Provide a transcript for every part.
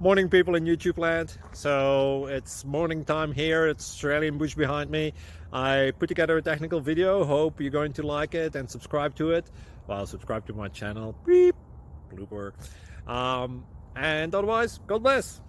Morning, people in YouTube land. So it's morning time here. It's Australian bush behind me. I put together a technical video. Hope you're going to like it and subscribe to it. Well, subscribe to my channel. Beep, blooper. And otherwise, God bless.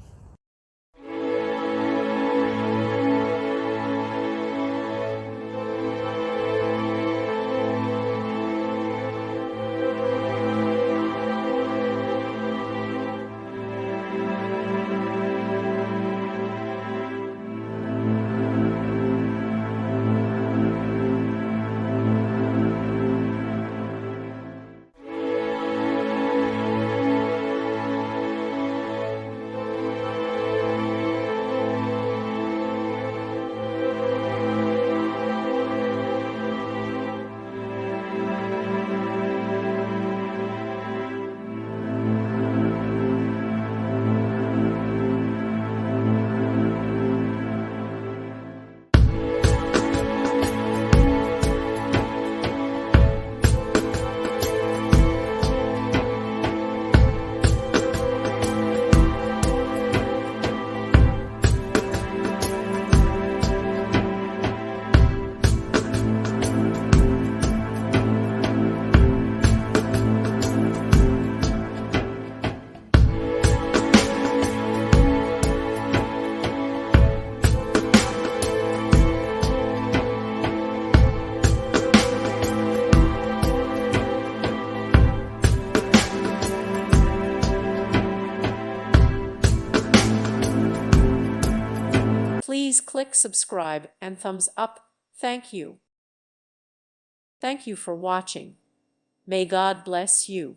Please click subscribe and thumbs up. Thank you. Thank you for watching. May God bless you.